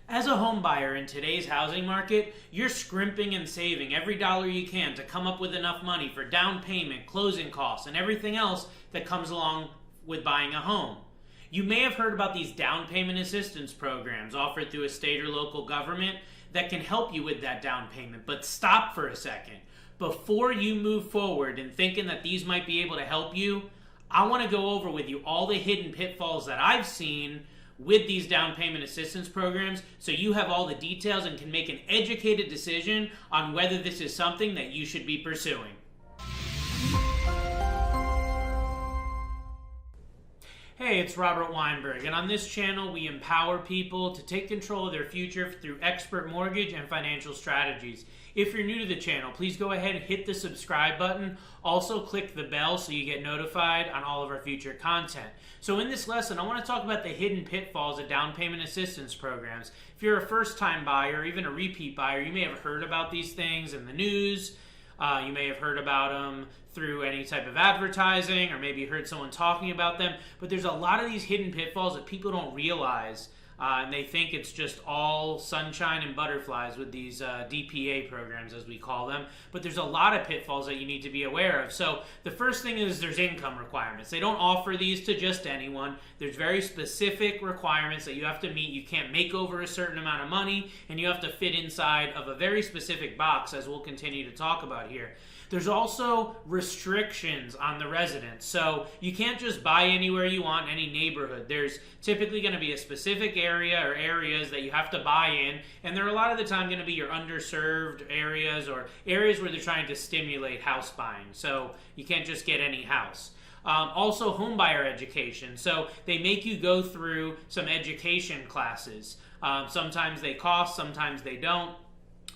As a home buyer in today's housing market, you're scrimping and saving every dollar you can to come up with enough money for down payment, closing costs, and everything else that comes along with buying a home. You may have heard about these down payment assistance programs offered through a state or local government that can help you with that down payment, but stop for a second. Before you move forward in thinking that these might be able to help you, I want to go over with you all the hidden pitfalls that I've seen with these down payment assistance programs, so you have all the details and can make an educated decision on whether this is something that you should be pursuing. Hey, it's Robert Weinberg, and on this channel we empower people to take control of their future through expert mortgage and financial strategies. If you're new to the channel, please go ahead and hit the subscribe button. Also click the bell so you get notified on all of our future content. So in this lesson, I want to talk about the hidden pitfalls of down payment assistance programs. If you're a first-time buyer or even a repeat buyer, you may have heard about these things in the news. You may have heard about them through any type of advertising, or maybe heard someone talking about them. But there's a lot of these hidden pitfalls that people don't realize. And they think it's just all sunshine and butterflies with these DPA programs, as we call them. But there's a lot of pitfalls that you need to be aware of. So the first thing is there's income requirements. They don't offer these to just anyone. There's very specific requirements that you have to meet. You can't make over a certain amount of money, and you have to fit inside of a very specific box, as we'll continue to talk about here. There's also restrictions on the residence. So you can't just buy anywhere you want, any neighborhood. There's typically going to be a specific area or areas that you have to buy in, and they're a lot of the time going to be your underserved areas or areas where they're trying to stimulate house buying. So you can't just get any house. Also, homebuyer education. So they make you go through some education classes. Sometimes they cost, sometimes they don't.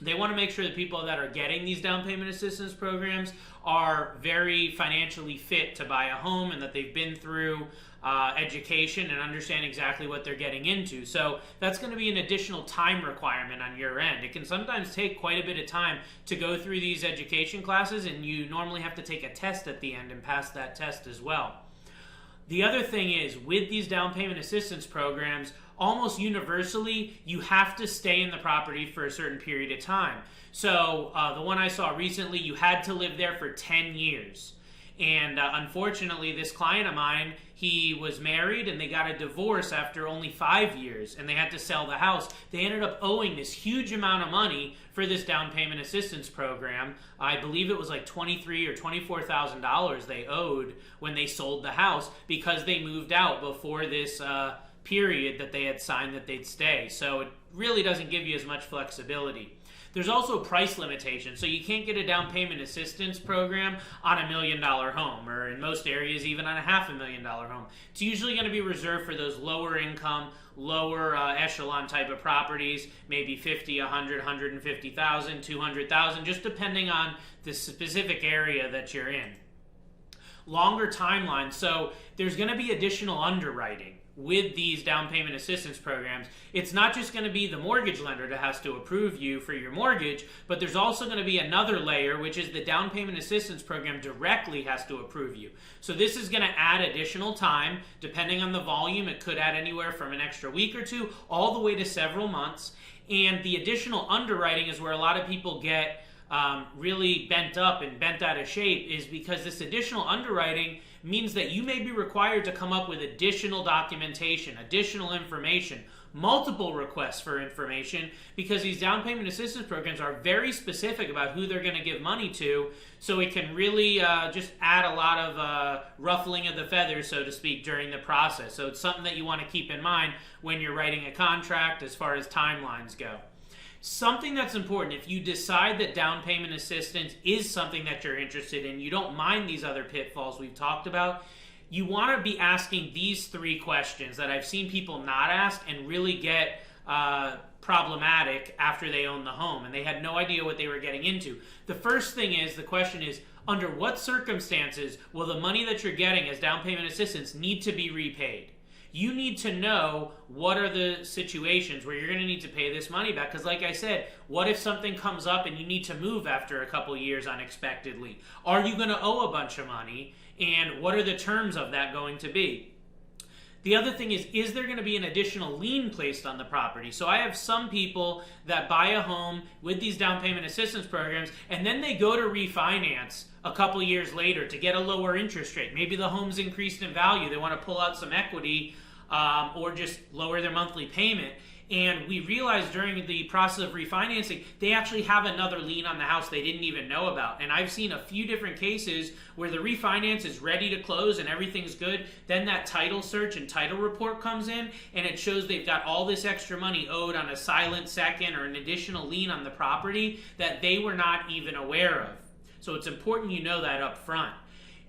They want to make sure that people that are getting these down payment assistance programs are very financially fit to buy a home, and that they've been through education and understand exactly what they're getting into. So that's going to be an additional time requirement on your end. It can sometimes take quite a bit of time to go through these education classes, and you normally have to take a test at the end and pass that test as well. The other thing is, with these down payment assistance programs, almost universally, you have to stay in the property for a certain period of time. So the one I saw recently, you had to live there for 10 years. And unfortunately, this client of mine, he was married and they got a divorce after only 5 years, and they had to sell the house. They ended up owing this huge amount of money for this down payment assistance program. I believe it was like $23,000 or $24,000 they owed when they sold the house, because they moved out before this period that they had signed that they'd stay. So it really doesn't give you as much flexibility. There's also price limitations, so you can't get a down payment assistance program on $1 million home, or in most areas even on a $500,000 home. It's usually going to be reserved for those lower income, lower echelon type of properties, maybe 50, 100, 150,000, 200,000, just depending on the specific area that you're in. Longer timeline, so there's going to be additional underwriting with these down payment assistance programs. It's not just going to be the mortgage lender that has to approve you for your mortgage, but there's also going to be another layer, which is the down payment assistance program directly has to approve you. So this is going to add additional time. Depending on the volume, it could add anywhere from an extra week or two all the way to several months. And the additional underwriting is where a lot of people get really bent up and bent out of shape, is because this additional underwriting means that you may be required to come up with additional documentation, additional information, multiple requests for information, because these down payment assistance programs are very specific about who they're going to give money to. So it can really just add a lot of ruffling of the feathers, so to speak, during the process. So it's something that you want to keep in mind when you're writing a contract as far as timelines go. Something that's important, if you decide that down payment assistance is something that you're interested in, you don't mind these other pitfalls we've talked about, you want to be asking these 3 questions that I've seen people not ask and really get problematic after they own the home and they had no idea what they were getting into. The first thing is, the question is, under what circumstances will the money that you're getting as down payment assistance need to be repaid? You need to know what are the situations where you're going to need to pay this money back. Because like I said, what if something comes up and you need to move after a couple years unexpectedly? Are you going to owe a bunch of money? And what are the terms of that going to be? The other thing is there going to be an additional lien placed on the property? So I have some people that buy a home with these down payment assistance programs, and then they go to refinance a couple years later to get a lower interest rate. Maybe the home's increased in value. They want to pull out some equity or just lower their monthly payment. And we realized during the process of refinancing, they actually have another lien on the house they didn't even know about. And I've seen a few different cases where the refinance is ready to close and everything's good. Then that title search and title report comes in, and it shows they've got all this extra money owed on a silent second or an additional lien on the property that they were not even aware of. So it's important you know that up front.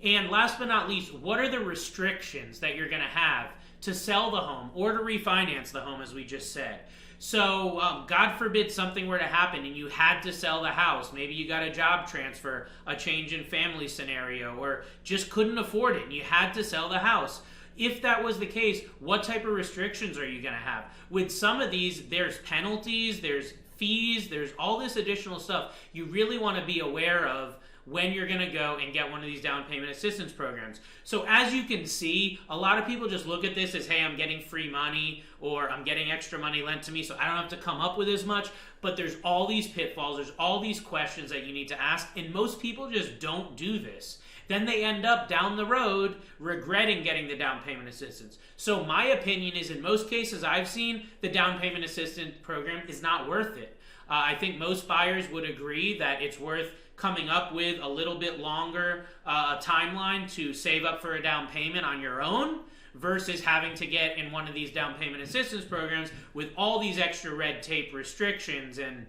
And last but not least, what are the restrictions that you're going to have to sell the home or to refinance the home, as we just said? So God forbid something were to happen and you had to sell the house. Maybe you got a job transfer, a change in family scenario, or just couldn't afford it and you had to sell the house. If that was the case, what type of restrictions are you going to have? With some of these, there's penalties, there's fees, there's all this additional stuff you really want to be aware of when you're going to go and get one of these down payment assistance programs. So as you can see, a lot of people just look at this as, hey, I'm getting free money or I'm getting extra money lent to me so I don't have to come up with as much. But there's all these pitfalls, there's all these questions that you need to ask, and most people just don't do this. Then they end up down the road regretting getting the down payment assistance. So my opinion is, in most cases I've seen, the down payment assistance program is not worth it. I think most buyers would agree that it's worth coming up with a little bit longer timeline to save up for a down payment on your own versus having to get in one of these down payment assistance programs with all these extra red tape restrictions and,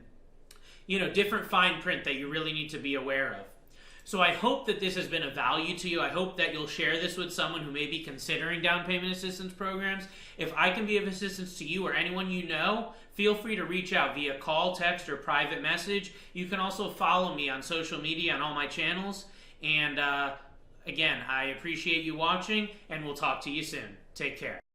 you know, different fine print that you really need to be aware of. So I hope that this has been of value to you. I hope that you'll share this with someone who may be considering down payment assistance programs. If I can be of assistance to you or anyone you know, feel free to reach out via call, text, or private message. You can also follow me on social media on all my channels. And again, I appreciate you watching, and we'll talk to you soon. Take care.